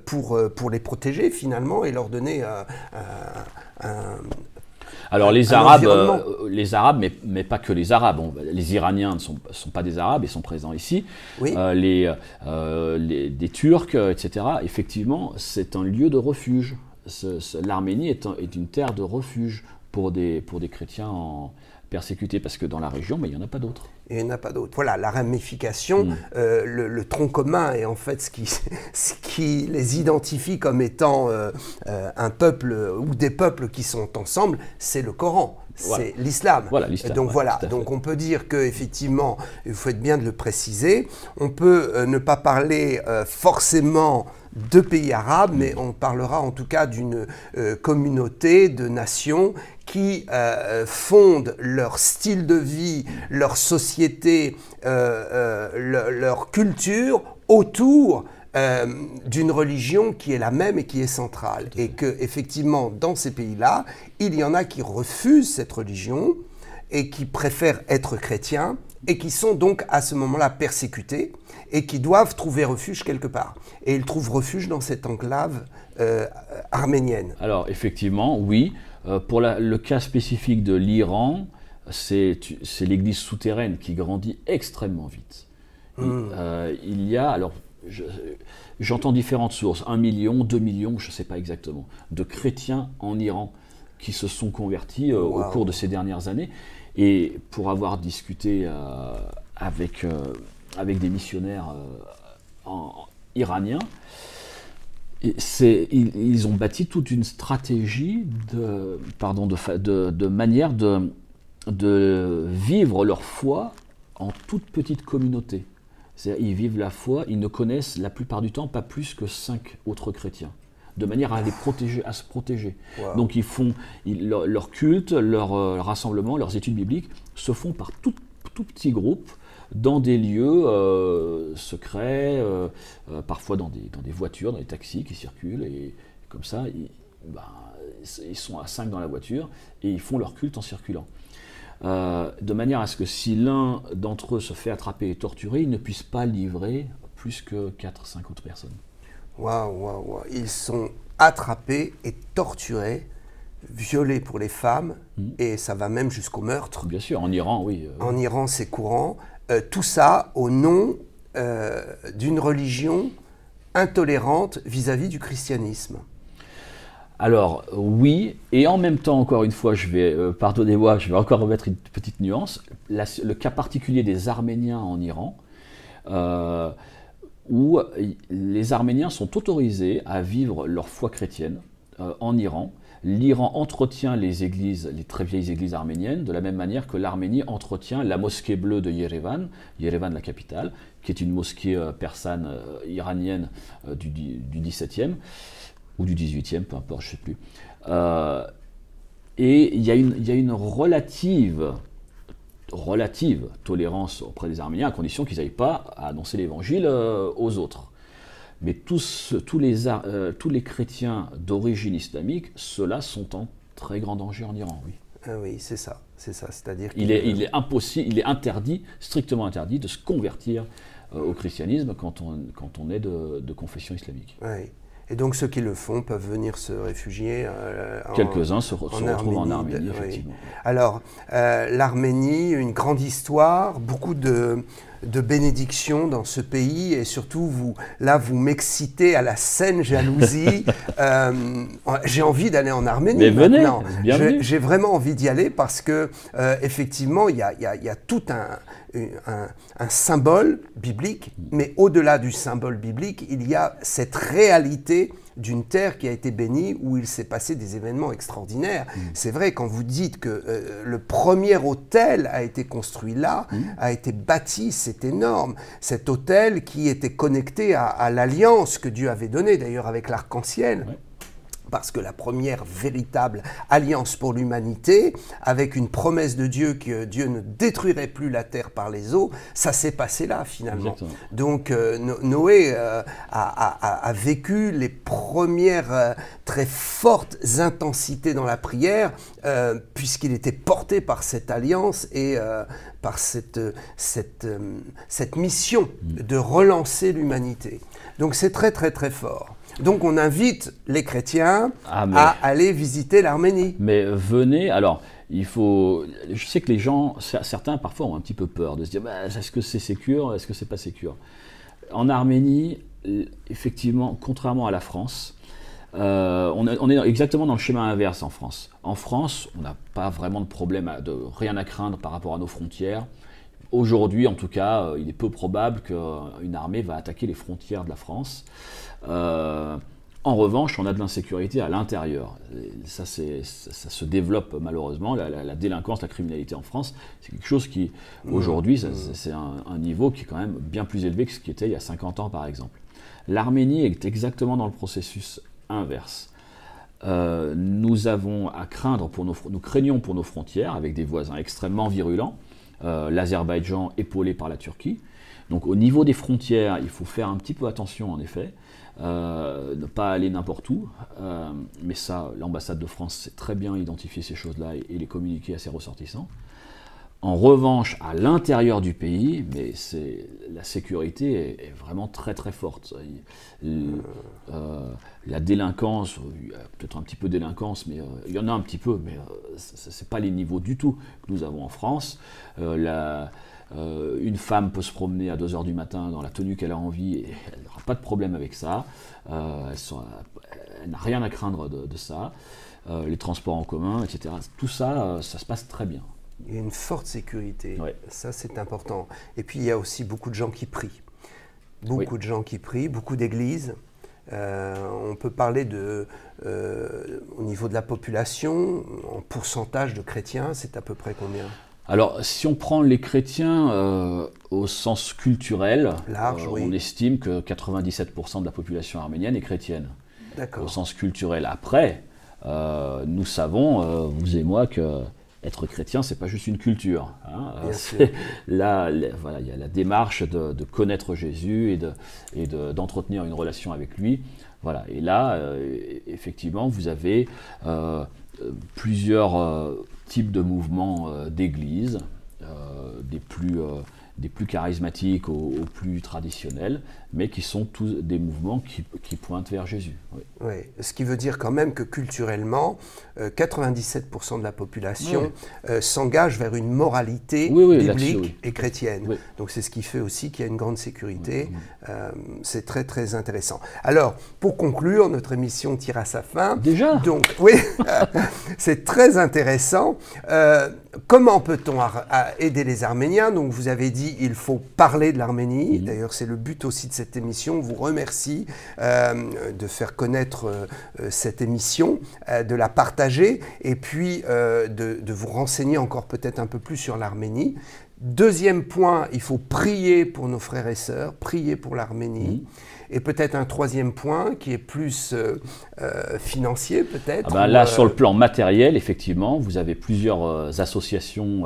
pour les protéger finalement et leur donner alors les Arabes, mais pas que les Arabes. Les Iraniens ne sont pas des Arabes, ils sont présents ici. Oui. Des Turcs, etc. Effectivement, c'est un lieu de refuge. L'Arménie est une terre de refuge pour des chrétiens persécutés, parce que dans la région, mais il n'y en a pas d'autres. Et il n'y en a pas d'autres. Voilà, la ramification, le tronc commun est en fait ce qui les identifie comme étant un peuple ou des peuples qui sont ensemble, c'est le Coran. C'est l'islam. Voilà, l'islam. Donc voilà, donc on peut dire qu'effectivement, vous faites bien de le préciser, on peut ne pas parler forcément de pays arabes, mais on parlera en tout cas d'une communauté de nations qui fondent leur style de vie, leur société, leur culture autour d'une religion qui est la même et qui est centrale. Et qu'effectivement, dans ces pays-là, il y en a qui refusent cette religion et qui préfèrent être chrétiens et qui sont donc à ce moment-là persécutés et qui doivent trouver refuge quelque part. Et ils trouvent refuge dans cette enclave arménienne. Alors effectivement, oui. Pour le cas spécifique de l'Iran, c'est l'église souterraine qui grandit extrêmement vite. Il y a, alors j'entends différentes sources, 1 million, 2 millions, je ne sais pas exactement, de chrétiens en Iran qui se sont convertis au cours de ces dernières années. Et pour avoir discuté avec des missionnaires iraniens, ils ont bâti toute une stratégie de manière de vivre leur foi en toute petite communauté. C'est-à-dire, ils vivent la foi, ils ne connaissent la plupart du temps pas plus que 5 autres chrétiens, de manière à se protéger. Wow. Donc leur culte, leur rassemblement, leurs études bibliques se font par tout petits groupes, dans des lieux secrets, parfois dans des voitures, dans des taxis qui circulent, et comme ça, ils sont à 5 dans la voiture, et ils font leur culte en circulant. De manière à ce que si l'un d'entre eux se fait attraper et torturer, il ne puisse pas livrer plus que 4-5 autres personnes. Waouh. Ils sont attrapés et torturés, violés pour les femmes, et ça va même jusqu'au meurtre. Bien sûr, en Iran, oui. En Iran, c'est courant. Tout ça au nom d'une religion intolérante vis-à-vis du christianisme. Alors oui, et en même temps, encore une fois, pardonnez-moi, je vais encore remettre une petite nuance. Le cas particulier des Arméniens en Iran, où les Arméniens sont autorisés à vivre leur foi chrétienne en Iran. L'Iran entretient les très vieilles églises arméniennes, de la même manière que l'Arménie entretient la mosquée bleue de Yerevan, la capitale, qui est une mosquée persane iranienne du XVIIe ou du XVIIIe, peu importe, je ne sais plus. Et il y a une relative tolérance auprès des Arméniens, à condition qu'ils n'aillent pas à annoncer l'évangile aux autres. Mais tous les chrétiens d'origine islamique, ceux-là sont en très grand danger en Iran, oui. Ah oui, c'est ça. C'est-à-dire il est impossible, il est interdit, strictement interdit, de se convertir au christianisme quand on est de confession islamique. Oui. Et donc ceux qui le font peuvent venir se réfugier quelques-uns se retrouvent en Arménie, effectivement. Oui. Alors, l'Arménie, une grande histoire, beaucoup de bénédictions dans ce pays, et surtout, vous m'excitez à la saine jalousie. J'ai envie d'aller en Arménie. Mais venez, maintenant. Bienvenue. J'ai vraiment envie d'y aller parce que, effectivement, il y a tout un symbole biblique, mais au-delà du symbole biblique, il y a cette réalité d'une terre qui a été bénie, où il s'est passé des événements extraordinaires. C'est vrai, quand vous dites que le premier autel a été construit là, a été bâti, c'est énorme. Cet autel qui était connecté à l'alliance que Dieu avait donnée, d'ailleurs avec l'arc-en-ciel. Ouais. Parce que la première véritable alliance pour l'humanité, avec une promesse de Dieu que Dieu ne détruirait plus la terre par les eaux, ça s'est passé là finalement. Exactement. Donc Noé a vécu les premières très fortes intensités dans la prière, puisqu'il était porté par cette alliance et par cette mission de relancer l'humanité. Donc c'est très très très fort. Donc on invite les chrétiens à aller visiter l'Arménie. Mais venez, alors je sais que les gens, certains parfois ont un petit peu peur de se dire est-ce que c'est sécure, est-ce que c'est pas sécure. En Arménie, effectivement, contrairement à la France, on est exactement dans le schéma inverse en France. En France, on n'a pas vraiment de problème, rien à craindre par rapport à nos frontières. Aujourd'hui, en tout cas, il est peu probable qu'une armée va attaquer les frontières de la France. En revanche, on a de l'insécurité à l'intérieur. Ça se développe malheureusement. La délinquance, la criminalité en France, c'est quelque chose qui, aujourd'hui, c'est un niveau qui est quand même bien plus élevé que ce qui était il y a 50 ans, par exemple. L'Arménie est exactement dans le processus inverse. Nous avons à craindre nous craignons pour nos frontières avec des voisins extrêmement virulents. L'Azerbaïdjan épaulé par la Turquie. Donc au niveau des frontières, il faut faire un petit peu attention en effet, ne pas aller n'importe où, mais ça, l'ambassade de France sait très bien identifier ces choses-là et les communiquer à ses ressortissants. En revanche, à l'intérieur du pays, mais la sécurité est vraiment très très forte. La délinquance, il y a peut-être un petit peu de délinquance, mais il y en a un petit peu, mais ce n'est pas les niveaux du tout que nous avons en France. Une femme peut se promener à 2h du matin dans la tenue qu'elle a envie et elle n'aura pas de problème avec ça. Elle n'a rien à craindre de ça. Les transports en commun, etc. Tout ça, ça se passe très bien. Il y a une forte sécurité, ouais. Ça c'est important. Et puis il y a aussi beaucoup de gens qui prient. Beaucoup de gens qui prient, beaucoup d'églises. On peut parler au niveau de la population, en pourcentage de chrétiens, c'est à peu près combien ? Alors, si on prend les chrétiens au sens culturel, large, on estime que 97% de la population arménienne est chrétienne. D'accord. Au sens culturel. Après, nous savons, vous et moi, que être chrétien, c'est pas juste une culture. Hein. Là, voilà, il y a la démarche de connaître Jésus et d'entretenir une relation avec lui. Voilà. Et là, effectivement, vous avez plusieurs types de mouvements d'église, des plus des plus charismatiques aux plus traditionnels, mais qui sont tous des mouvements qui pointent vers Jésus. Oui. Oui. Ce qui veut dire quand même que culturellement, 97% de la population s'engage vers une moralité biblique et chrétienne. Oui. Donc c'est ce qui fait aussi qu'il y a une grande sécurité. C'est très très intéressant. Alors, pour conclure, notre émission tire à sa fin. Déjà? Donc, oui, c'est très intéressant. Comment peut-on aider les Arméniens? Donc vous avez dit il faut parler de l'Arménie. D'ailleurs, c'est le but aussi de cette émission. On vous remercie de faire connaître cette émission, de la partager et puis de vous renseigner encore peut-être un peu plus sur l'Arménie. Deuxième point, il faut prier pour nos frères et sœurs, prier pour l'Arménie. Et peut-être un troisième point qui est plus financier peut-être. Là, sur le plan matériel, effectivement, vous avez plusieurs associations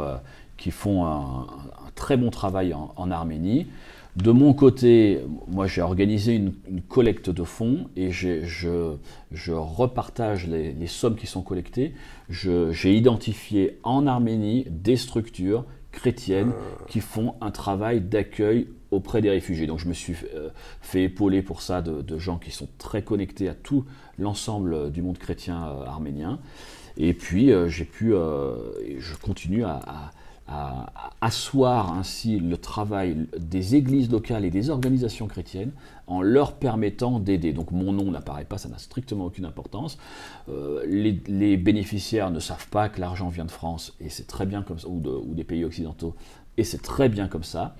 qui font un très bon travail en Arménie. De mon côté, moi j'ai organisé une collecte de fonds et je repartage les sommes qui sont collectées. J'ai identifié en Arménie des structures chrétiennes qui font un travail d'accueil auprès des réfugiés. Donc je me suis fait épauler pour ça de gens qui sont très connectés à tout l'ensemble du monde chrétien arménien. Et puis je continue à asseoir ainsi le travail des églises locales et des organisations chrétiennes en leur permettant d'aider. Donc mon nom n'apparaît pas, ça n'a strictement aucune importance. Les bénéficiaires ne savent pas que l'argent vient de France, et c'est très bien comme ça, ou des pays occidentaux, et c'est très bien comme ça.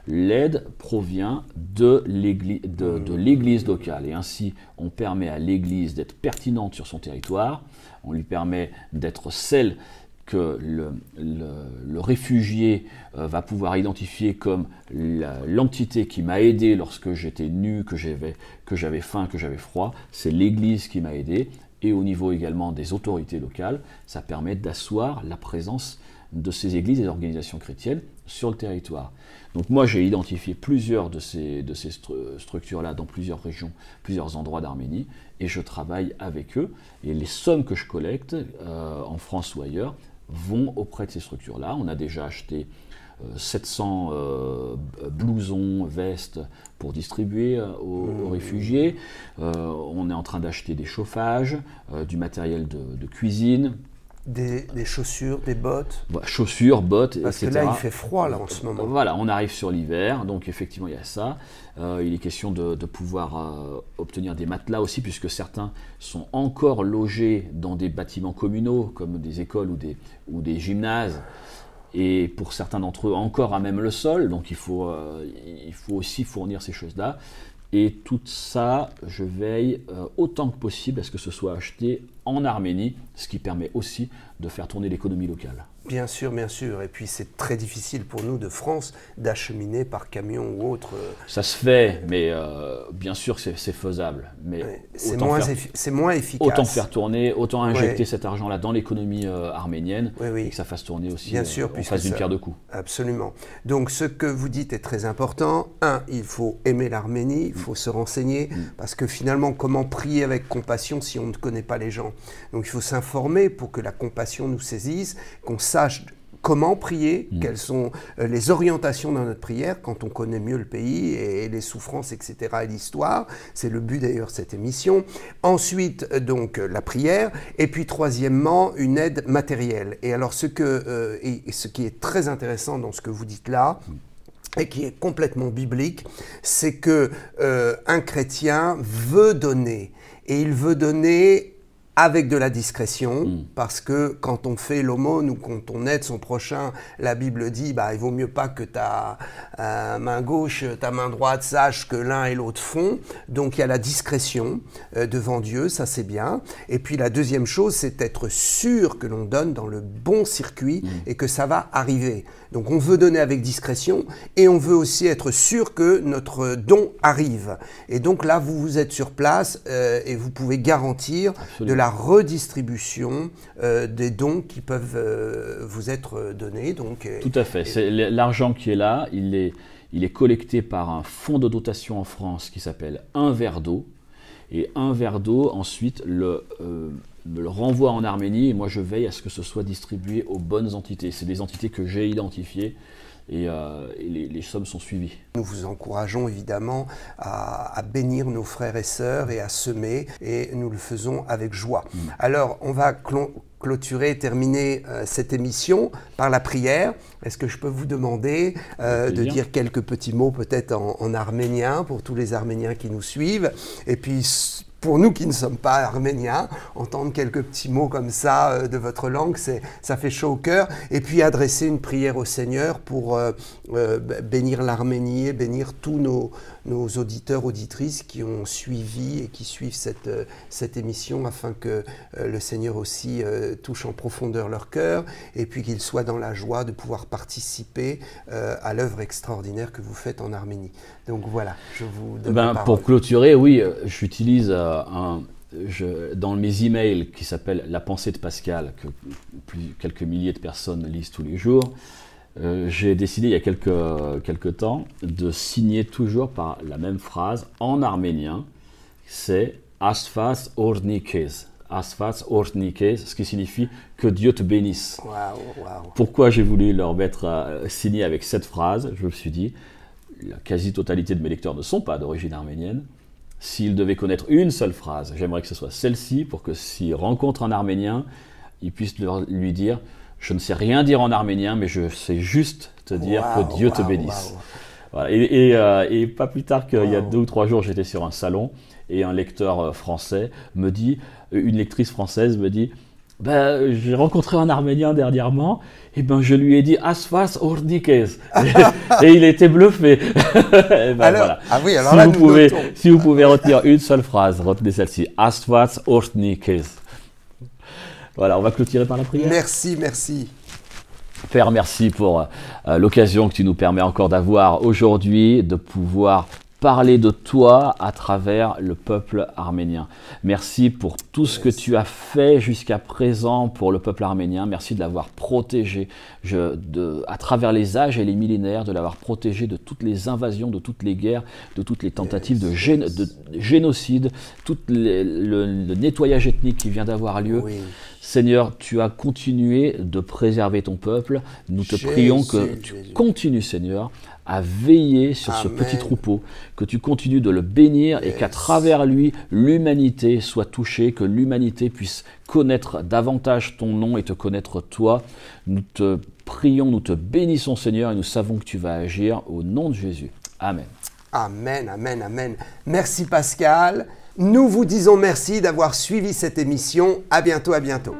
L'aide provient de l'église locale, et ainsi on permet à l'église d'être pertinente sur son territoire, on lui permet d'être celle que le réfugié va pouvoir identifier comme l'entité qui m'a aidé lorsque j'étais nu, que j'avais faim, que j'avais froid. C'est l'Église qui m'a aidé. Et au niveau également des autorités locales, ça permet d'asseoir la présence de ces églises et des organisations chrétiennes sur le territoire. Donc moi j'ai identifié plusieurs de ces structures-là dans plusieurs régions, plusieurs endroits d'Arménie, et je travaille avec eux. Et les sommes que je collecte en France ou ailleurs vont auprès de ces structures-là. On a déjà acheté 700 blousons, vestes pour distribuer aux réfugiés. On est en train d'acheter des chauffages, du matériel de cuisine. Des chaussures, des bottes. Chaussures, bottes, Parce etc. que là, il fait froid là en ce moment. Voilà, on arrive sur l'hiver, donc effectivement il y a ça. Il est question de pouvoir obtenir des matelas aussi, puisque certains sont encore logés dans des bâtiments communaux, comme des écoles ou des gymnases. Et pour certains d'entre eux, encore à même le sol, donc il faut aussi fournir ces choses-là. Et tout ça, je veille autant que possible à ce que ce soit acheté en Arménie, ce qui permet aussi de faire tourner l'économie locale. Bien sûr, bien sûr. Et puis c'est très difficile pour nous de France d'acheminer par camion ou autre. Ça se fait, mais bien sûr c'est faisable. Mais c'est moins efficace. Autant faire tourner, autant injecter cet argent-là dans l'économie arménienne et que ça fasse tourner aussi, bien sûr, en face d'une pierre deux coups. Absolument. Donc ce que vous dites est très important. Il faut aimer l'Arménie, il faut se renseigner, parce que finalement, comment prier avec compassion si on ne connaît pas les gens? Donc il faut s'informer pour que la compassion nous saisisse, qu'on sache comment prier, quelles sont les orientations dans notre prière quand on connaît mieux le pays et les souffrances, etc. et l'histoire. C'est le but d'ailleurs de cette émission. Ensuite, donc, la prière. Et puis, troisièmement, une aide matérielle. Et alors, ce qui est très intéressant dans ce que vous dites là, et qui est complètement biblique, c'est que un chrétien veut donner. Et il veut donner avec de la discrétion, parce que quand on fait l'aumône ou quand on aide son prochain, la Bible dit il vaut mieux pas que ta main gauche, ta main droite sache que l'un et l'autre font. Donc il y a la discrétion devant Dieu, ça c'est bien. Et puis la deuxième chose, c'est d'être sûr que l'on donne dans le bon circuit et que ça va arriver. Donc on veut donner avec discrétion et on veut aussi être sûr que notre don arrive. Et donc là, vous êtes sur place et vous pouvez garantir de la redistribution des dons qui peuvent vous être donnés. Donc, tout à fait. L'argent qui est là, il est collecté par un fonds de dotation en France qui s'appelle Un verre d'eau. Et Un verre d'eau, ensuite, le renvoie en Arménie. Et moi, je veille à ce que ce soit distribué aux bonnes entités. C'est des entités que j'ai identifiées et les sommes sont suivies. Nous vous encourageons évidemment à bénir nos frères et sœurs et à semer, et nous le faisons avec joie. Alors, on va clôturer, terminer cette émission par la prière. Est-ce que je peux vous demander de dire quelques petits mots peut-être en arménien pour tous les Arméniens qui nous suivent, et puis pour nous qui ne sommes pas arméniens, entendre quelques petits mots comme ça de votre langue, ça fait chaud au cœur. Et puis adresser une prière au Seigneur pour bénir l'Arménie et bénir tous nos auditeurs, auditrices qui ont suivi et qui suivent cette émission, afin que le Seigneur aussi touche en profondeur leur cœur, et puis qu'ils soient dans la joie de pouvoir participer à l'œuvre extraordinaire que vous faites en Arménie. Donc voilà, je vous donne la parole. Pour clôturer, oui, j'utilise dans mes emails qui s'appelle La pensée de Pascal, que quelques milliers de personnes lisent tous les jours. J'ai décidé il y a quelques temps de signer toujours par la même phrase en arménien, c'est Asfas Ornikez. Asfas Ornikez, ce qui signifie que Dieu te bénisse. Wow, wow. Pourquoi j'ai voulu leur mettre signé avec cette phrase? Je me suis dit, la quasi-totalité de mes lecteurs ne sont pas d'origine arménienne. S'ils devaient connaître une seule phrase, j'aimerais que ce soit celle-ci, pour que s'ils rencontrent un Arménien, ils puissent lui dire « Je ne sais rien dire en arménien, mais je sais juste te dire que Dieu te bénisse. » Voilà. Et pas plus tard qu'il y a 2 ou 3 jours, j'étais sur un salon et un lecteur français me dit, une lectrice française me dit, j'ai rencontré un Arménien dernièrement, et je lui ai dit Asfas Ornikez. Et il était bluffé. Voilà. Ah oui, alors si vous pouvez retenir une seule phrase, retenez celle-ci, Asfas Ornikez. Voilà, on va clôturer par la prière. Merci, merci. Père, merci pour l'occasion que tu nous permets encore d'avoir aujourd'hui, de pouvoir parler de toi à travers le peuple arménien. Merci pour tout ce que tu as fait jusqu'à présent pour le peuple arménien. Merci de l'avoir protégé à travers les âges et les millénaires, de l'avoir protégé de toutes les invasions, de toutes les guerres, de toutes les tentatives de génocide, tout le nettoyage ethnique qui vient d'avoir lieu. Oui. Seigneur, tu as continué de préserver ton peuple. Nous te prions que tu continues, Seigneur, à veiller sur ce petit troupeau, que tu continues de le bénir et qu'à travers lui, l'humanité soit touchée, que l'humanité puisse connaître davantage ton nom et te connaître toi. Nous te prions, nous te bénissons, Seigneur, et nous savons que tu vas agir au nom de Jésus. Amen. Amen, amen, amen. Merci Pascal. Nous vous disons merci d'avoir suivi cette émission. À bientôt, à bientôt.